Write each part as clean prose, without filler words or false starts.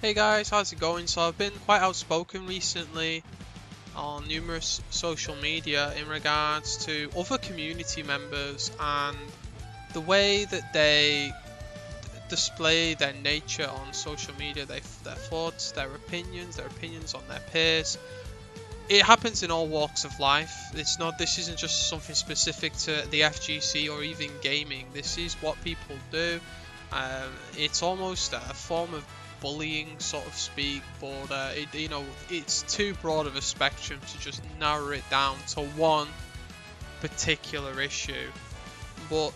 Hey guys, how's it going? So I've been quite outspoken recently on numerous social media in regards to other community members and the way that they display their nature on social media, their thoughts, their opinions on their peers. It happens in all walks of life. This isn't just something specific to the FGC or even gaming. This is what people do. It's almost a form of bullying, sort of speak, but it's too broad of a spectrum to just narrow it down to one particular issue. But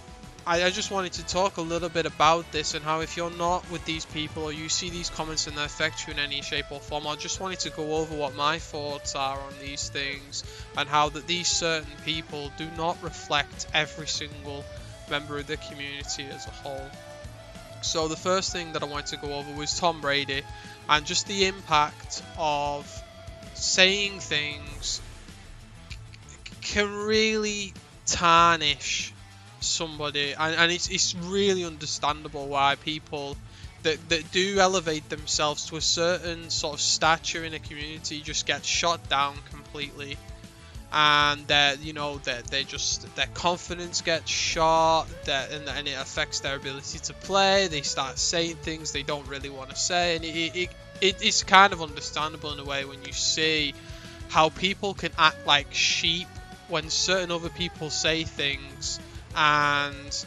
I just wanted to talk a little bit about this and how if you're not with these people or you see these comments and they affect you in any shape or form, I just wanted to go over what my thoughts are on these things and how that these certain people do not reflect every single member of the community as a whole. So the first thing that I wanted to go over was Tom Brady and just the impact of saying things can really tarnish somebody, and it's really understandable why people that do elevate themselves to a certain sort of stature in a community just get shot down completely, and their confidence gets shot, and it affects their ability to play. They start saying things they don't really want to say, and it's kind of understandable in a way when you see how people can act like sheep when certain other people say things. And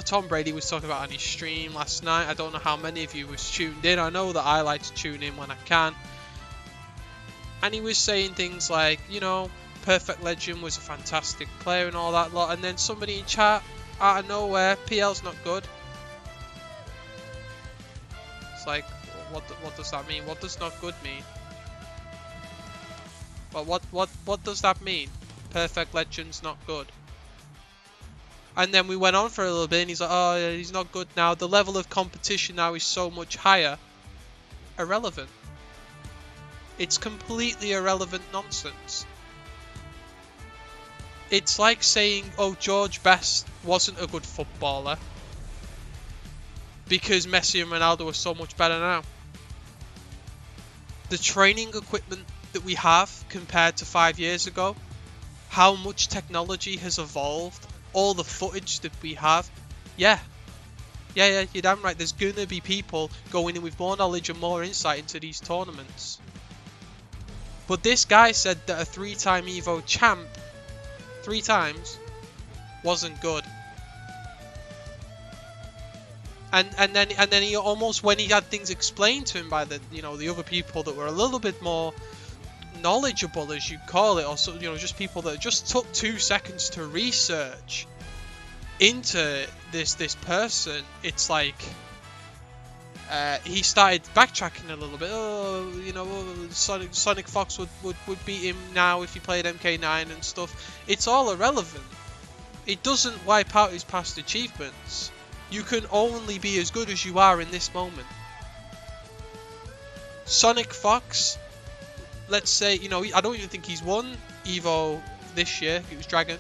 Tom Brady was talking about on his stream last night. I don't know how many of you was tuned in. I know that I like to tune in when I can. And he was saying things like, Perfect Legend was a fantastic player and all that lot. And then somebody in chat, out of nowhere, PL's not good. It's like, what does that mean? What does not good mean? But what does that mean? Perfect Legend's not good. And then we went on for a little bit and he's like, oh, he's not good now. The level of competition now is so much higher. Irrelevant. It's completely irrelevant nonsense. It's like saying, oh, George Best wasn't a good footballer because Messi and Ronaldo are so much better now. The training equipment that we have compared to 5 years ago, how much technology has evolved, all the footage that we have, yeah, you're damn right. There's gonna be people going in with more knowledge and more insight into these tournaments. But this guy said that a 3-time Evo champ, 3 times, wasn't good. And then he almost, when he had things explained to him by the the other people that were a little bit more knowledgeable, as you call it, or so, just people that just took 2 seconds to research into this person, it's like he started backtracking a little bit. Oh, Sonic Fox would beat him now if he played MK9 and stuff. It's all irrelevant. It doesn't wipe out his past achievements. You can only be as good as you are in this moment. Sonic Fox, let's say, I don't even think he's won Evo this year. It was Dragon.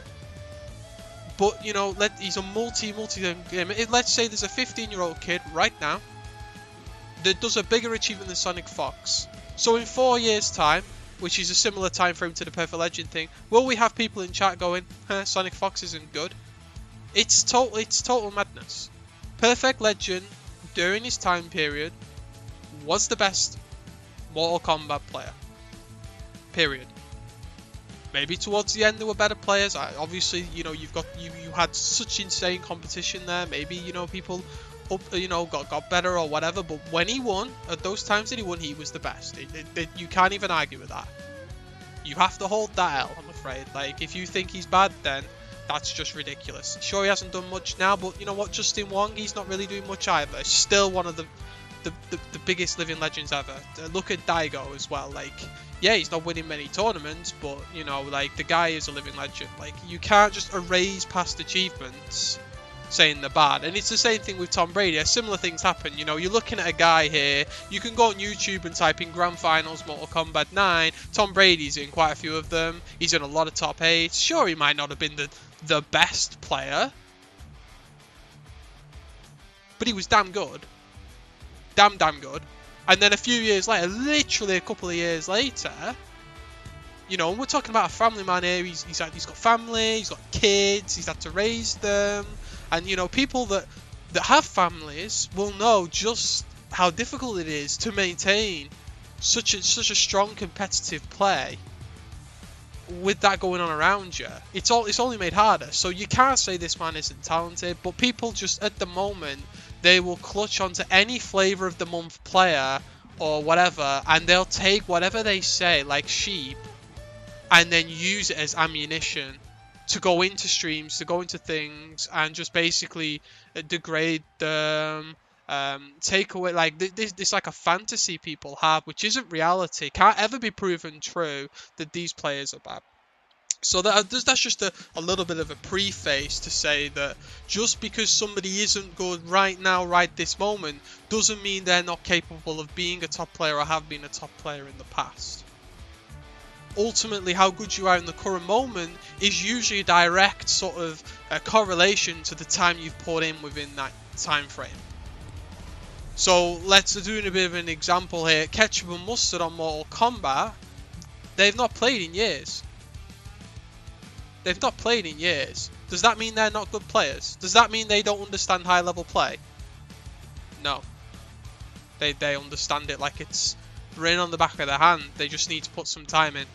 But, he's a multi game. Let's say there's a 15-year-old kid right now that does a bigger achievement than Sonic Fox. So in 4 years' time, which is a similar time frame to the Perfect Legend thing, will we have people in chat going, Sonic Fox isn't good? It's total madness. Perfect Legend, during his time period, was the best Mortal Kombat player. Period. Maybe towards the end there were better players. Obviously, you had such insane competition there. Maybe people got better or whatever. But when he won, at those times that he won, he was the best. You can't even argue with that. You have to hold that L, I'm afraid. Like, if you think he's bad, then that's just ridiculous. Sure, he hasn't done much now, but you know what? Justin Wong, he's not really doing much either. Still one of the biggest living legends ever. Look at Daigo as well. Like, yeah, he's not winning many tournaments, but the guy is a living legend. Like, you can't just erase past achievements saying they're bad. And it's the same thing with Tom Brady. Similar things happen. You're looking at a guy here. You can go on YouTube and type in Grand Finals Mortal Kombat 9. Tom Brady's in quite a few of them. He's in a lot of top 8s. Sure, he might not have been the best player, but he was damn good. Damn good. And then a few years later, literally a couple of years later, you know, and we're talking about a family man here. He's got family, he's got kids, he's had to raise them, and you know, people that have families will know just how difficult it is to maintain such a strong competitive play with that going on around you. It's only made harder. So you can't say this man isn't talented, but people just at the moment they will clutch onto any flavour of the month player or whatever, and they'll take whatever they say like sheep and then use it as ammunition to go into streams, to go into things, and just basically degrade them, take away, like, this like a fantasy people have, which isn't reality, can't ever be proven true, that these players are bad. So that's just a little bit of a preface to say that just because somebody isn't good right now, right this moment, doesn't mean they're not capable of being a top player or have been a top player in the past. Ultimately, how good you are in the current moment is usually a direct sort of correlation to the time you've put in within that time frame. So let's do a bit of an example here. Ketchup and Mustard on Mortal Kombat, they've not played in years. They've not played in years. Does that mean they're not good players? Does that mean they don't understand high level play? No. They understand it like it's written on the back of their hand. They just need to put some time in.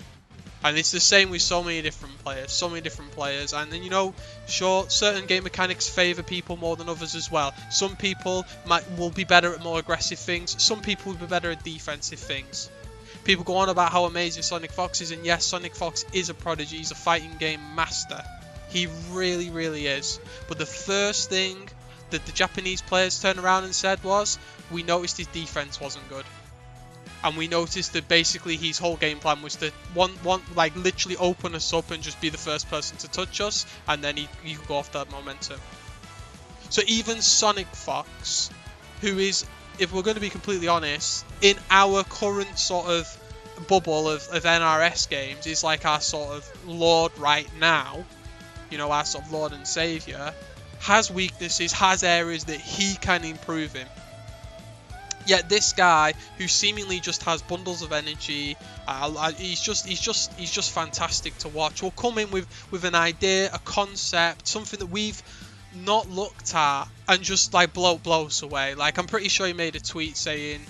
And it's the same with so many different players. And then, you know, sure, certain game mechanics favour people more than others as well. Some people will be better at more aggressive things. Some people will be better at defensive things. People go on about how amazing Sonic Fox is, and yes, Sonic Fox is a prodigy. He's a fighting game master. He really, really is. But the first thing that the Japanese players turned around and said was, we noticed his defense wasn't good. And we noticed that basically his whole game plan was to like literally open us up and just be the first person to touch us, and then he could go off that momentum. So even Sonic Fox, who is, if we're going to be completely honest, in our current sort of bubble of NRS games, is like our sort of lord right now, you know, our sort of lord and saviour, has weaknesses, has areas that he can improve in. Yet this guy, who seemingly just has bundles of energy, he's just fantastic to watch. Will come in with an idea, a concept, something that we've not looked at, and just like blow us away. Like, I'm pretty sure he made a tweet saying,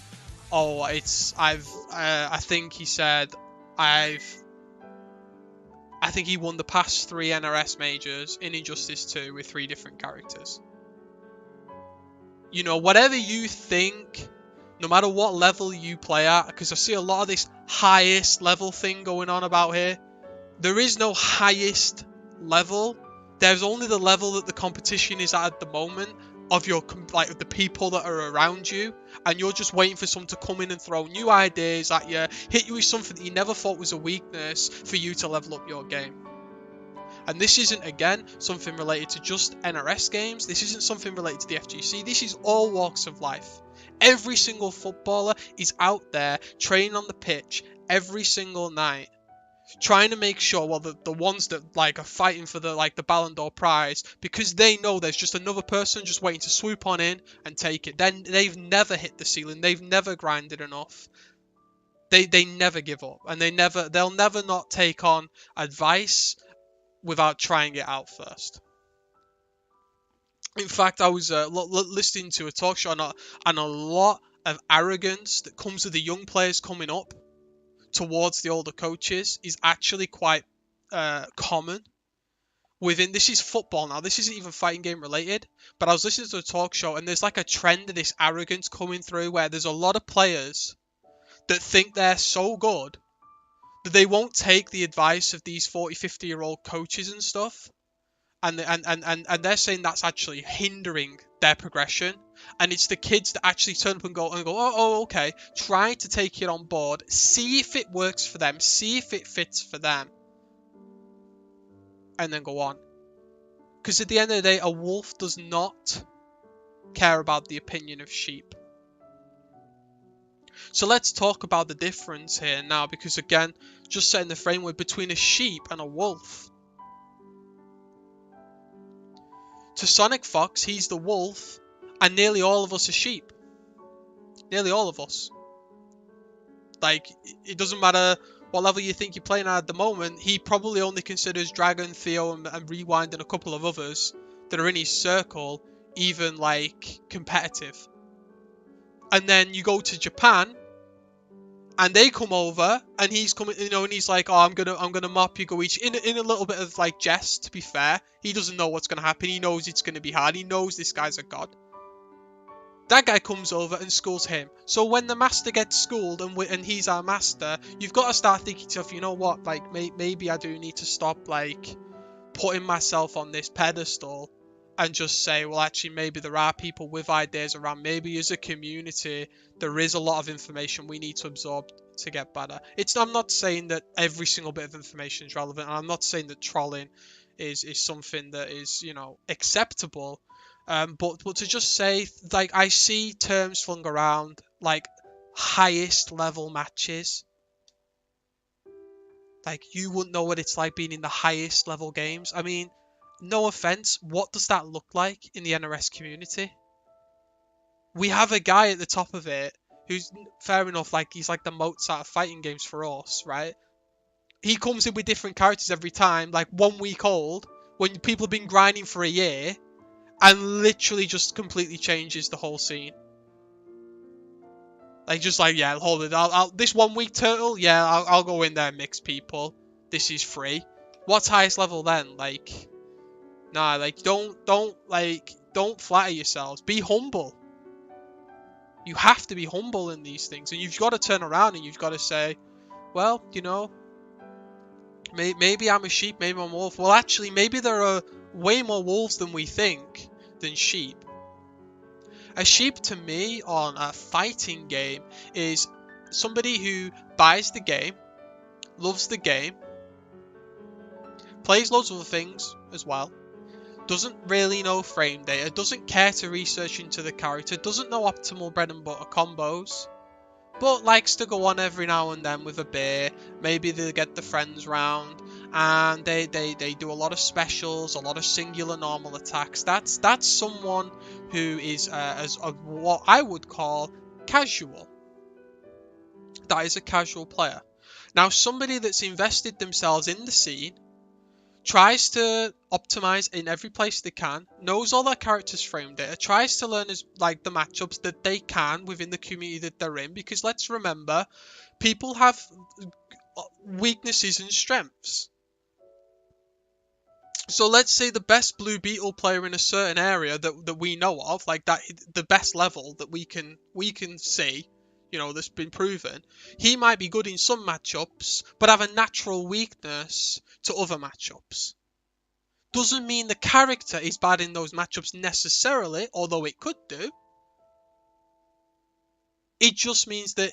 "Oh, I think he said I think he won the past 3 NRS majors in Injustice 2 with 3 different characters." You know, whatever you think, no matter what level you play at, because I see a lot of this highest level thing going on about here. There is no highest level. There's only the level that the competition is at the moment of your, like, the people that are around you, and you're just waiting for someone to come in and throw new ideas at you, hit you with something that you never thought was a weakness for you to level up your game. And this isn't, again, something related to just NRS games. This isn't something related to the FGC. This is all walks of life. Every single footballer is out there training on the pitch every single night, trying to make sure, well, the ones that like are fighting for the Ballon d'Or prize, because they know there's just another person just waiting to swoop on in and take it. Then they've never hit the ceiling. They've never grinded enough. They never give up, and they'll never not take on advice without trying it out first. In fact, I was listening to a talk show, and a lot of arrogance that comes with the young players coming up towards the older coaches is actually quite common. This is football now, this isn't even fighting game related, but I was listening to a talk show, and there's like a trend of this arrogance coming through where there's a lot of players that think they're so good that they won't take the advice of these 40, 50-year-old coaches and stuff. And they're saying that's actually hindering their progression. And it's the kids that actually turn up and go, oh, okay, try to take it on board, see if it works for them, see if it fits for them, and then go on. Because at the end of the day, a wolf does not care about the opinion of sheep. So let's talk about the difference here now, because again, just setting the framework between a sheep and a wolf. To Sonic Fox, he's the wolf, and nearly all of us are sheep. Nearly all of us. Like, it doesn't matter what level you think you're playing at the moment, he probably only considers Dragon, Theo, and Rewind and a couple of others that are in his circle even, like, competitive. And then you go to Japan, and they come over, and he's coming, you know, and he's like, "Oh, I'm gonna mop you, Goichi," in a little bit of like jest. To be fair, he doesn't know what's gonna happen. He knows it's gonna be hard. He knows this guy's a god. That guy comes over and schools him. So when the master gets schooled and he's our master, you've got to start thinking to yourself, you know what? Like, maybe I do need to stop like putting myself on this pedestal and just say, well, actually, maybe there are people with ideas around. Maybe as a community, there is a lot of information we need to absorb to get better. I'm not saying that every single bit of information is relevant, and I'm not saying that trolling is something that is, you know, acceptable. But to just say, like, I see terms flung around like highest level matches. Like, you wouldn't know what it's like being in the highest level games. I mean, no offense, what does that look like in the NRS community? We have a guy at the top of it who's, fair enough, like, he's like the Mozart of fighting games for us, right? He comes in with different characters every time, like 1 week old, when people have been grinding for a year, and literally just completely changes the whole scene. Like, just like, yeah, hold it. This 1 week turtle, yeah, I'll go in there and mix people. This is free. What's highest level then? Like, nah, like, don't flatter yourselves. Be humble. You have to be humble in these things, and you've got to turn around and you've got to say, well, you know, maybe I'm a sheep, maybe I'm a wolf. Well, actually, maybe there are way more wolves than we think than sheep. A sheep to me on a fighting game is somebody who buys the game, loves the game, plays loads of other things as well, doesn't really know frame data, doesn't care to research into the character, doesn't know optimal bread and butter combos, but likes to go on every now and then with a beer. Maybe they get the friends round and they do a lot of specials, a lot of singular normal attacks. That's someone who is what I would call casual. That is a casual player. Now, somebody that's invested themselves in the scene, tries to optimize in every place they can, knows all their characters' frame data, tries to learn as like the matchups that they can within the community that they're in, because let's remember, people have weaknesses and strengths. So let's say the best Blue Beetle player in a certain area that we know of, like that, the best level that we can see, you know, that's been proven, he might be good in some matchups, but have a natural weakness to other matchups. Doesn't mean the character is bad in those matchups necessarily, although it could do. It just means that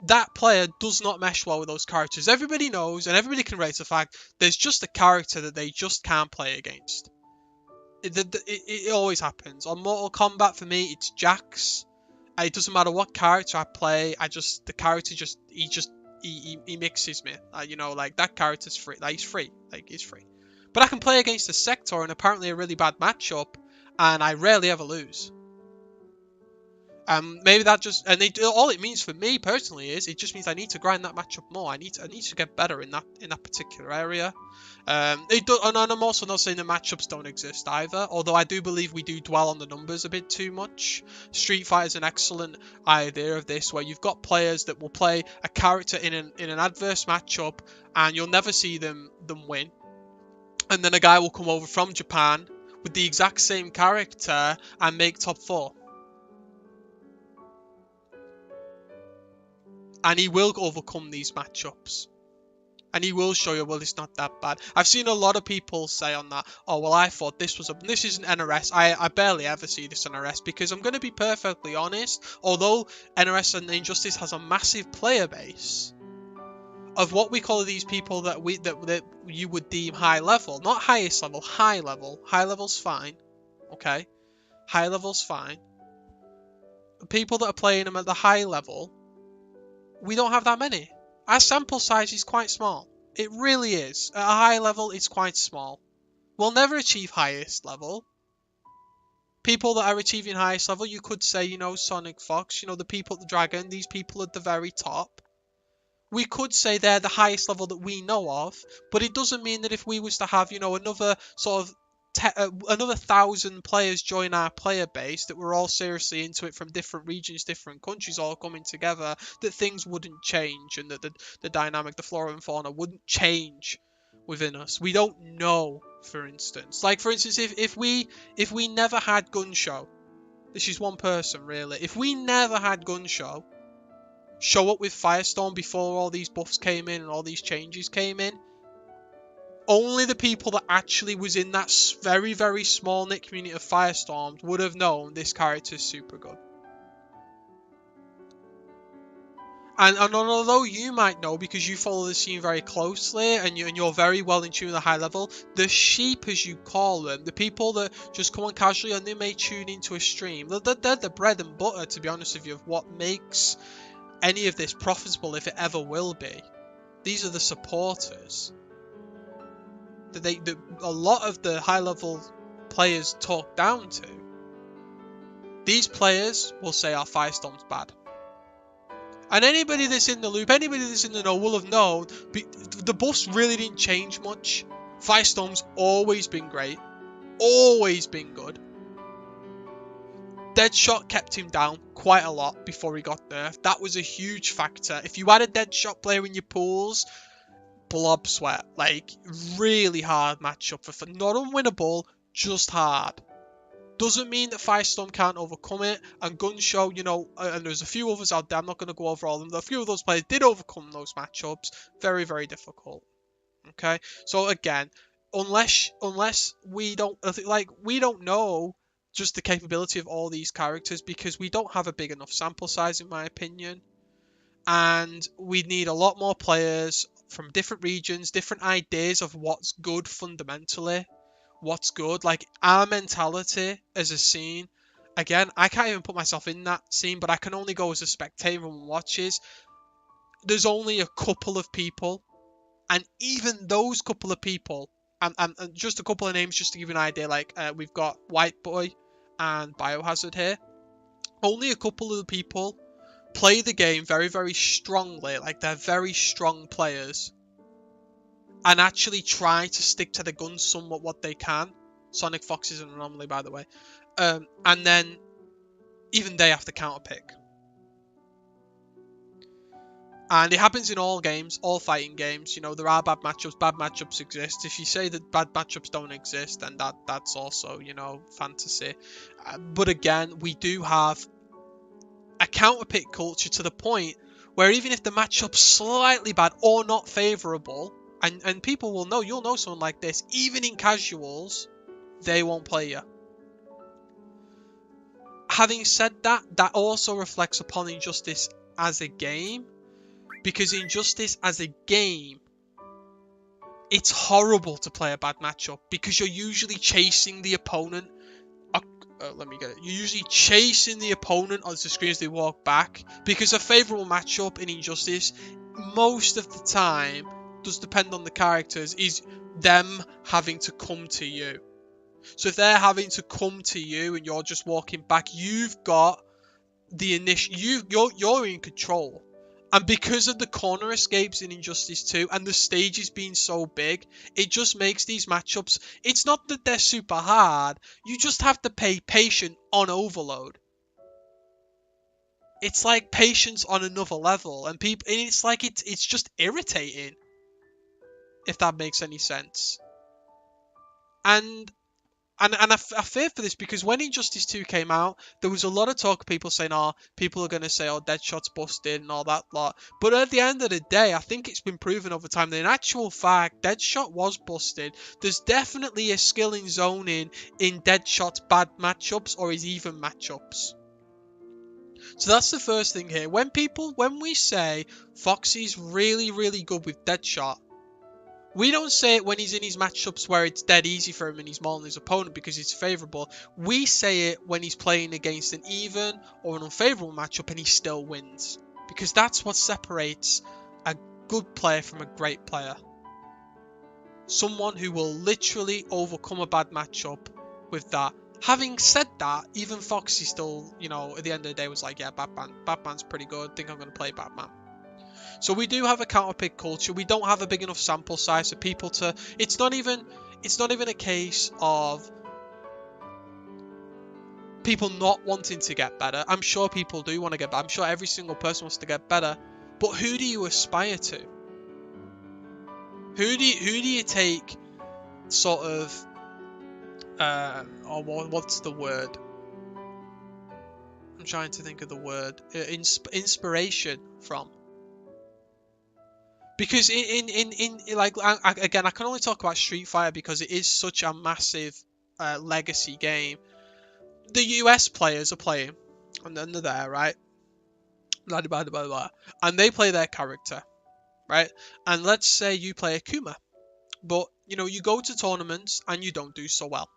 that player does not mesh well with those characters. Everybody knows, and everybody can raise the fact, there's just a character that they just can't play against. It always happens. On Mortal Kombat, for me, it's Jax. It doesn't matter what character I play, the character he mixes me. You know, like, that character's free. Like, he's free. Like, he's free. But I can play against a Sector in apparently a really bad matchup, and I rarely ever lose. Maybe that just, and all it means for me personally is it just means I need to grind that matchup more. I need to get better in that particular area. And I'm also not saying the matchups don't exist either, although I do believe we do dwell on the numbers a bit too much. Street Fighter is an excellent idea of this, where you've got players that will play a character in an adverse matchup, and you'll never see them win. And then a guy will come over from Japan with the exact same character and make top 4. And he will overcome these matchups. And he will show you, well, it's not that bad. I've seen a lot of people say on that, oh, well, I thought this isn't NRS. I barely ever see this NRS, because I'm going to be perfectly honest, although NRS and Injustice has a massive player base, of what we call these people that you would deem high level, not highest level, high level. High level's fine, okay? High level's fine. People that are playing them at the high level, we don't have that many. Our sample size is quite small. It really is. At a high level, it's quite small. We'll never achieve highest level. People that are achieving highest level, you could say, you know, Sonic Fox, you know, the people at the Dragon, these people at the very top. we could say they're the highest level that we know of, but it doesn't mean that if we was to have, another sort of another 1,000 players join our player base that were all seriously into it from different regions, different countries, all coming together, that things wouldn't change and that the dynamic, the flora and fauna wouldn't change within us. We don't know, for instance. Like, for instance, if we never had Gun Show, this is one person really. If we never had Gun Show show up with Firestorm before all these buffs came in and all these changes came in, only the people that actually was in that very, very small knit community of Firestorms would have known this character is super good. And although you might know because you follow the scene very closely and you're very well in tune with the high level, the sheep, as you call them, the people that just come on casually and they may tune into a stream, they're the bread and butter, to be honest with you, of what makes any of this profitable, if it ever will be. These are the supporters that a lot of the high level players talk down to. These players will say our Firestorm's bad. And anybody that's in the loop, anybody that's in the know will have known the buffs really didn't change much. Firestorm's always been great. Always been good. Deadshot kept him down quite a lot before he got nerfed. That was a huge factor. If you had a Deadshot player in your pools, blob sweat. Like, really hard matchup for not unwinnable, just hard. Doesn't mean that Firestorm can't overcome it. And Gun Show, and there's a few others out there, I'm not going to go over all of them. A few of those players did overcome those matchups. Very, very difficult. Okay? So again, unless we don't, we don't know just the capability of all these characters because we don't have a big enough sample size, in my opinion. And we need a lot more players from different regions, different ideas of what's good fundamentally. What's good, like our mentality as a scene. Again, I can't even put myself in that scene, but I can only go as a spectator and watches. There's only a couple of people, and even those couple of people, and just a couple of names just to give you an idea, like we've got White Boy and Biohazard here. Only a couple of the people play the game very, very strongly, like they're very strong players, and actually try to stick to the guns somewhat what they can. Sonic Fox is an anomaly, by the way. And then even they have to counterpick. And it happens in all games, all fighting games. There are bad matchups. Bad matchups exist. If you say that bad matchups don't exist, then that's also, fantasy. But again, we do have a counterpick culture to the point where even if the matchup's slightly bad or not favourable, and people will know, you'll know someone like this, even in casuals, they won't play you. Having said that, that also reflects upon Injustice as a game, because Injustice as a game, it's horrible to play a bad matchup because you're usually chasing the opponent. Let me get it. You're usually chasing the opponent on the screen as they walk back, because a favourable matchup in Injustice, most of the time, does depend on the characters, is them having to come to you. So if they're having to come to you and you're just walking back, you've got the initial, you're in control. And because of the corner escapes in Injustice 2 and the stages being so big, it just makes these matchups, it's not that they're super hard, you just have to pay patient on overload. It's like patience on another level, and it's like it's just irritating, if that makes any sense. And I fear for this because when Injustice 2 came out, there was a lot of talk of people saying, people are going to say, Deadshot's busted and all that lot. But at the end of the day, I think it's been proven over time that in actual fact, Deadshot was busted. There's definitely a skill in zoning in Deadshot's bad matchups or his even matchups. So that's the first thing here. When we say Foxy's really, really good with Deadshot, we don't say it when he's in his matchups where it's dead easy for him and he's mauling his opponent because it's favourable. We say it when he's playing against an even or an unfavourable matchup and he still wins. Because that's what separates a good player from a great player. Someone who will literally overcome a bad matchup with that. Having said that, even Foxy still, at the end of the day was like, yeah, Batman's pretty good. I think I'm going to play Batman. So we do have a counter pick culture. We don't have a big enough sample size for people to. It's not even a case of people not wanting to get better. I'm sure people do want to get better. I'm sure every single person wants to get better. But who do you aspire to? Who do you take sort of what's the word? I'm trying to think of the word. Inspiration from. Because in like again, I can only talk about Street Fighter because it is such a massive legacy game. The US players are playing, and then they're there, right? Blah, blah, blah, blah, and they play their character, right? And let's say you play Akuma, but you go to tournaments and you don't do so well.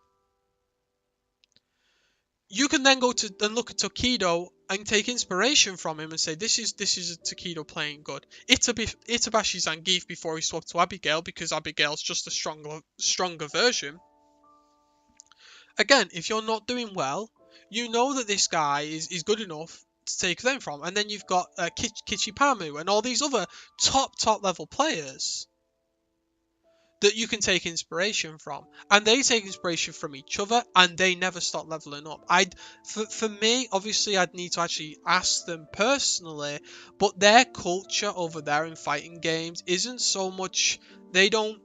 You can then go to and look at Tokido and take inspiration from him and say, this is a Tokido playing good. Itabashi Zangief before he swapped to Abigail, because Abigail's just a stronger version. Again, if you're not doing well, you know that this guy is good enough to take them from. And then you've got Kichipamu and all these other top level players that you can take inspiration from, and they take inspiration from each other, and they never stop leveling up. For me, obviously, I'd need to actually ask them personally, but their culture over there in fighting games isn't so much. They don't.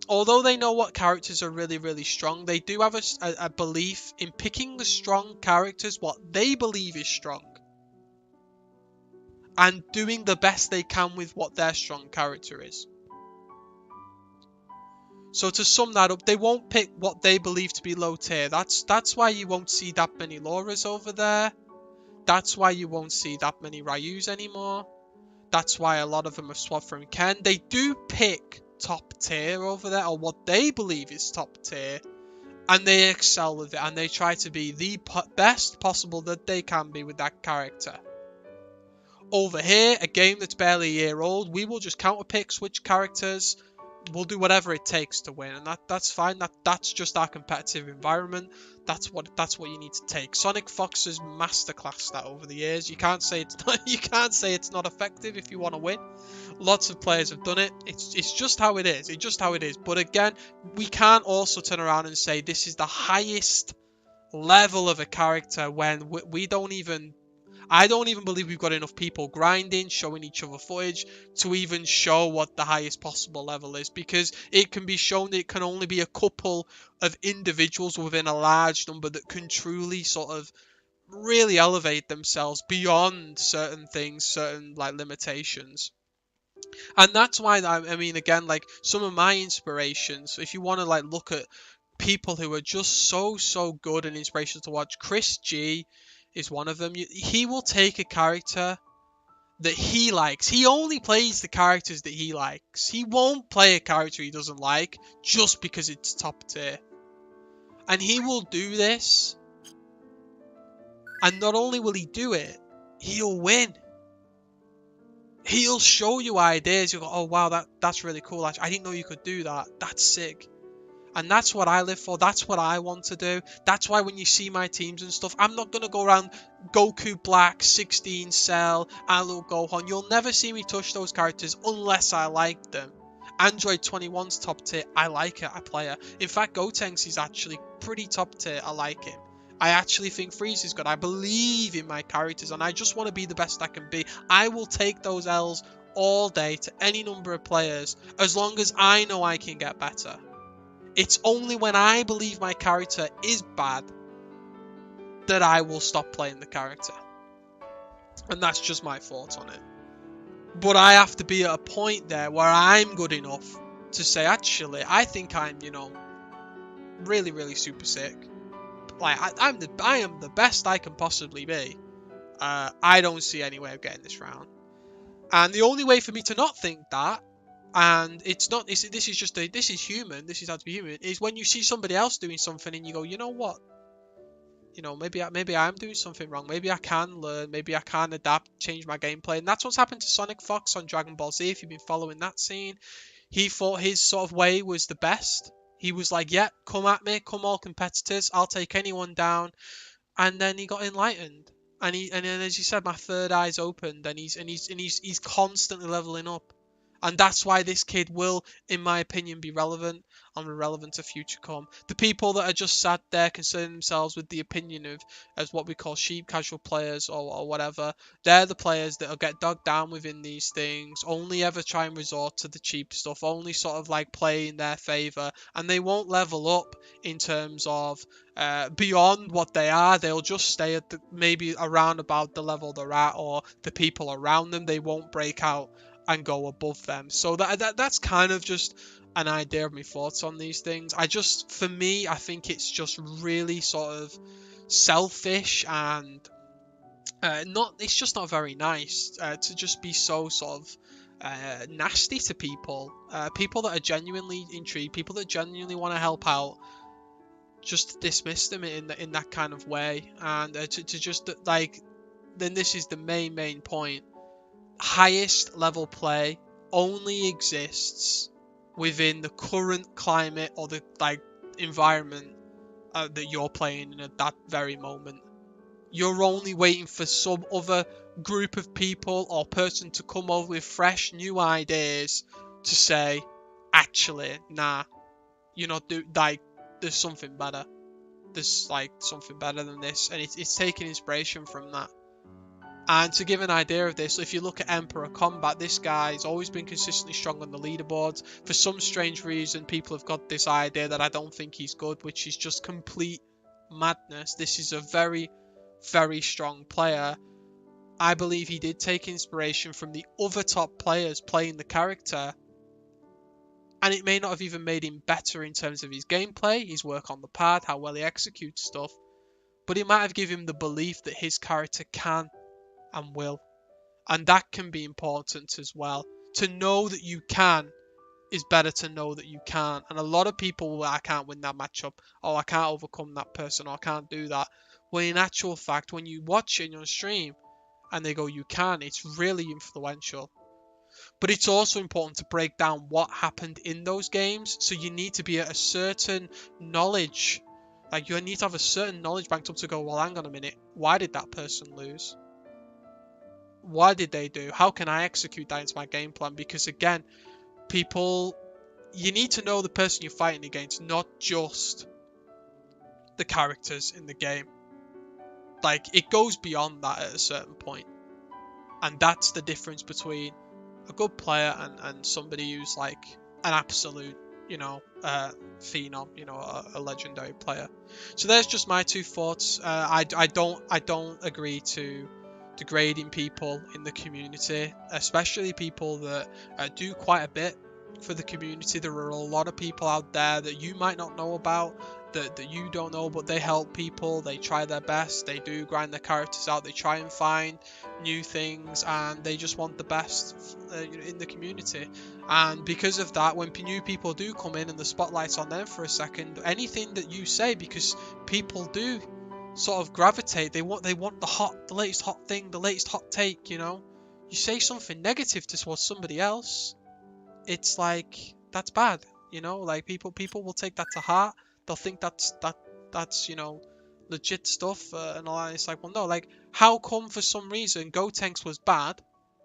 Although they know what characters are really, really strong, they do have a belief in picking the strong characters, what they believe is strong, and doing the best they can with what their strong character is. So to sum that up, they won't pick what they believe to be low tier. That's why you won't see that many Lauras over there. That's why you won't see that many Ryus anymore. That's why a lot of them have swapped from Ken. They do pick top tier over there, or what they believe is top tier, and they excel with it, and they try to be the best possible that they can be with that character. Over here, a game that's barely a year old, we will just counter pick, switch characters. We'll do whatever it takes to win, and that's fine. That's just our competitive environment. That's what you need to take. Sonic Fox has masterclassed that over the years. You can't say it's not effective if you want to win. Lots of players have done it. It's just how it is. It's just how it is. But again, we can't also turn around and say this is the highest level of a character when we don't even. I don't even believe we've got enough people grinding, showing each other footage to even show what the highest possible level is, because it can be shown that it can only be a couple of individuals within a large number that can truly sort of really elevate themselves beyond certain things, certain like limitations. And that's why, I mean, again, like some of my inspirations, if you want to like look at people who are just so good and inspirational to watch, Chris G is one of them. He will take a character that he likes. He only plays the characters that he likes. He won't play a character he doesn't like just because it's top tier. And he will do this. And not only will he do it, he'll win. He'll show you ideas. You'll go, oh wow, that's really cool. Actually, I didn't know you could do that. That's sick. And that's what I live for. That's what I want to do. That's why when you see my teams and stuff, I'm not going to go around Goku Black, 16 Cell, and little Gohan. You'll never see me touch those characters unless I like them. Android 21's top tier. I like it. I play it. In fact, Gotenks is actually pretty top tier. I like him. I actually think Freeze is good. I believe in my characters, and I just want to be the best I can be. I will take those L's all day to any number of players as long as I know I can get better. It's only when I believe my character is bad that I will stop playing the character. And that's just my thoughts on it. But I have to be at a point there where I'm good enough to say, actually, I think I'm, really, really super sick. Like, I am the best I can possibly be. I don't see any way of getting this round. And the only way for me to not think that, and it's not, this is human, this is how to be human, is when you see somebody else doing something and you go, you know what? Maybe I'm doing something wrong. Maybe I can learn. Maybe I can adapt, change my gameplay. And that's what's happened to Sonic Fox on Dragon Ball Z. If you've been following that scene, he thought his sort of way was the best. He was like, yeah, come at me, come all competitors. I'll take anyone down. And then he got enlightened. And then, as you said, my third eye's opened, and he's constantly leveling up. And that's why this kid will, in my opinion, be relevant and relevant to future come. The people that are just sat there concerning themselves with the opinion of as what we call sheep casual players or whatever, they're the players that'll get dug down within these things, only ever try and resort to the cheap stuff, only sort of like play in their favour, and they won't level up in terms of beyond what they are. They'll just stay at maybe around about the level they're at, or the people around them. They won't break out and go above them. So that's kind of just an idea of my thoughts on these things. For me, I think it's just really sort of selfish, and it's just not very nice to just be so sort of nasty to people. People that are genuinely intrigued, people that genuinely want to help out, just dismiss them in that kind of way. And to just like, then this is the main point. Highest level play only exists within the current climate or the environment that you're playing in at that very moment. You're only waiting for some other group of people or person to come over with fresh new ideas to say, actually, nah, there's something better. There's something better than this, and it's taking inspiration from that. And to give an idea of this, if you look at Emperor Combat, this guy's always been consistently strong on the leaderboards. For some strange reason, people have got this idea that I don't think he's good, which is just complete madness. This is a very, very strong player. I believe he did take inspiration from the other top players playing the character. And it may not have even made him better in terms of his gameplay, his work on the pad, how well he executes stuff. But it might have given him the belief that his character can and will. And that can be important as well. To know that you can is better to know that you can't. And a lot of people will, I can't win that matchup. Oh, I can't overcome that person. Or I can't do that. Well, in actual fact, when you watch it in your stream and they go, you can, it's really influential. But it's also important to break down what happened in those games. So you need to be at a certain knowledge. Like, you need to have a certain knowledge banked up to go, well, hang on a minute. Why did that person lose? What did they do? How can I execute that into my game plan? Because again, you need to know the person you're fighting against, not just the characters in the game. Like, it goes beyond that at a certain point. And that's the difference between a good player and somebody who's like an absolute, phenom, a legendary player. So there's just my two thoughts. I don't agree to degrading people in the community, especially people that do quite a bit for the community. There are a lot of people out there that you might not know about, that you don't know, but they help people. They try their best. They do grind their characters out. They try and find new things, and they just want the best in the community. And because of that, when new people do come in and the spotlight's on them for a second, anything that you say, because people do sort of gravitate, they want the latest hot thing, the latest hot take. You say something negative towards somebody else, it's like, that's bad. Like, people will take that to heart. They'll think that's legit stuff, and all that. It's like, well, no, like, how come for some reason Gotenks was bad,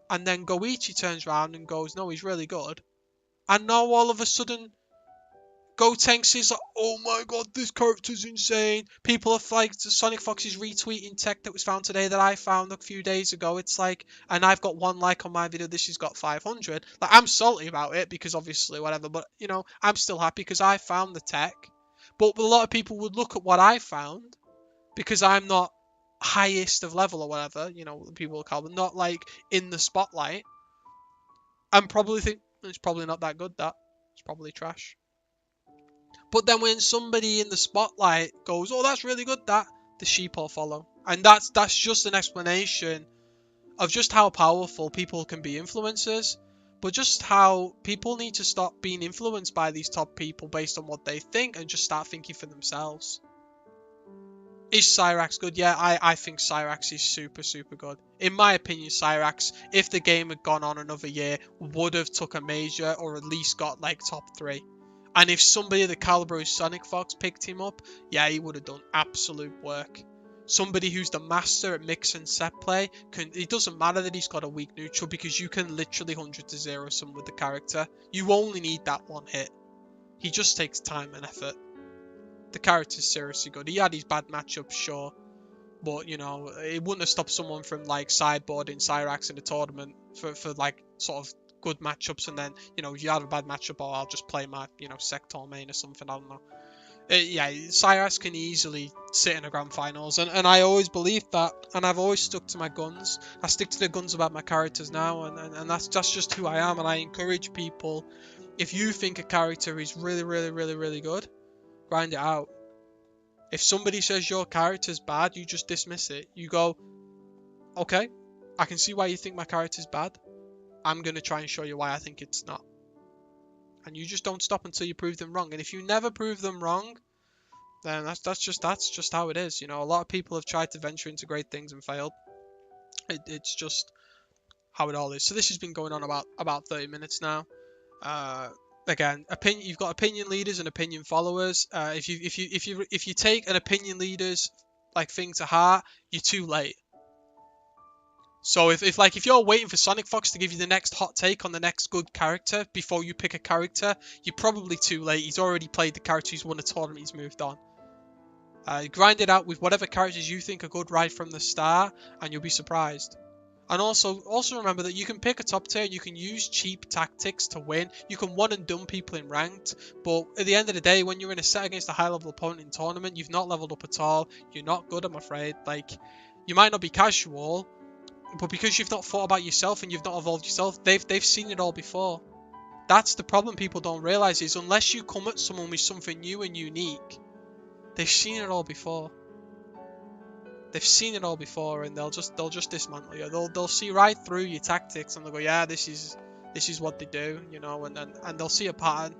and then Goichi turns around and goes, no, he's really good, and now all of a sudden Gotenks is like, oh my god, this character's insane. People are like, Sonic Fox is retweeting tech that was found today that I found a few days ago. It's like, and I've got 1 like on my video, this has got 500. Like, I'm salty about it because obviously whatever, but I'm still happy because I found the tech. But a lot of people would look at what I found, because I'm not highest of level or whatever, people will call them, not like in the spotlight, and probably think, it's probably not that good, it's probably trash. But then when somebody in the spotlight goes, oh, that's really good, the sheep will follow. And that's just an explanation of just how powerful people can be influencers, but just how people need to stop being influenced by these top people based on what they think and just start thinking for themselves. Is Cyrax good? Yeah, I think Cyrax is super, super good. In my opinion, Cyrax, if the game had gone on another year, would have took a major, or at least got like top 3. And if somebody of the caliber of Sonic Fox picked him up, yeah, he would have done absolute work. Somebody who's the master at mix and set play, it doesn't matter that he's got a weak neutral, because you can literally 100 to 0 sum with the character. You only need that one hit. He just takes time and effort. The character's seriously good. He had his bad matchups, sure, but you know, it wouldn't have stopped someone from like sideboarding Cyrax in a tournament for like sort of good matchups, and then, you know, if you had a bad matchup, oh, I'll just play my, you know, Sector main or something, I don't know. Yeah, Cyrax can easily sit in the grand finals, and I always believed that, and I've always stuck to my guns. I stick to the guns about my characters now, and that's just who I am, and I encourage people, if you think a character is really, really, really, really good, grind it out. If somebody says your character's bad, you just dismiss it. You go, okay, I can see why you think my character's bad. I'm going to try and show you why I think it's not. And you just don't stop until you prove them wrong. And if you never prove them wrong, then that's just how it is. You know, a lot of people have tried to venture into great things and failed. It's just how it all is. So this has been going on about 30 minutes now. Again, you've got opinion leaders and opinion followers. If you take an opinion leader's like thing to heart, you're too late. So if you're waiting for Sonic Fox to give you the next hot take on the next good character before you pick a character, you're probably too late. He's already played the character, he's won a tournament, he's moved on. Grind it out with whatever characters you think are good right from the start, and you'll be surprised. And also remember that you can pick a top tier, you can use cheap tactics to win, you can one and done people in ranked, but at the end of the day, when you're in a set against a high level opponent in tournament, you've not leveled up at all, you're not good, I'm afraid. Like, you might not be casual, but because you've not thought about yourself and you've not evolved yourself, they've seen it all before. That's the problem people don't realise, is unless you come at someone with something new and unique, they've seen it all before. They've seen it all before, and they'll just dismantle you. They'll see right through your tactics, and they'll go, yeah, this is what they do, you know, and they'll see a pattern,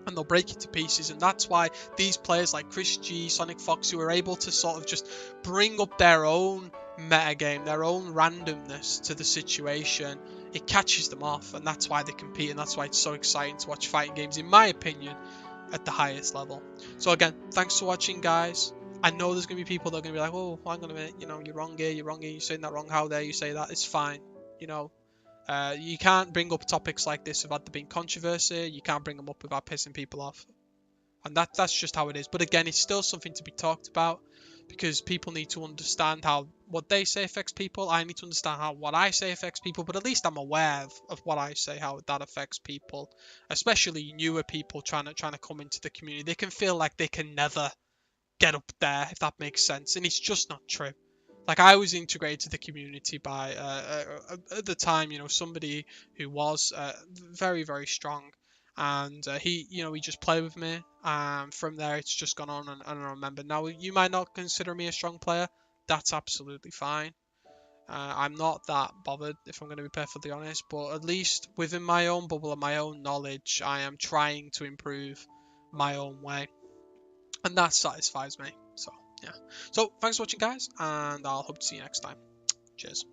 and they'll break you to pieces. And that's why these players like Chris G, Sonic Fox, who are able to sort of just bring up their own metagame, their own randomness to the situation, it catches them off, and that's why they compete, and that's why it's so exciting to watch fighting games, in my opinion, at the highest level. So again, thanks for watching, guys. I know there's going to be people that are going to be like, oh, hang on a minute, you know, you're wrong here, you're saying that wrong, how dare you say that? It's fine, you know. You can't bring up topics like this without there being controversy, you can't bring them up without pissing people off. And that's just how it is. But again, it's still something to be talked about, because people need to understand how what they say affects people. I need to understand how what I say affects people, but at least I'm aware of what I say, how that affects people, especially newer people trying to come into the community. They can feel like they can never get up there, if that makes sense, and it's just not true. Like, I was integrated to the community by at the time, you know, somebody who was very, very strong, and he just played with me. From there it's just gone on, and I remember. Now, you might not consider me a strong player, that's absolutely fine. I'm not that bothered, if I'm going to be perfectly honest, but at least within my own bubble and my own knowledge, I am trying to improve my own way, and that satisfies me. So yeah, so thanks for watching, guys, and I'll hope to see you next time. Cheers.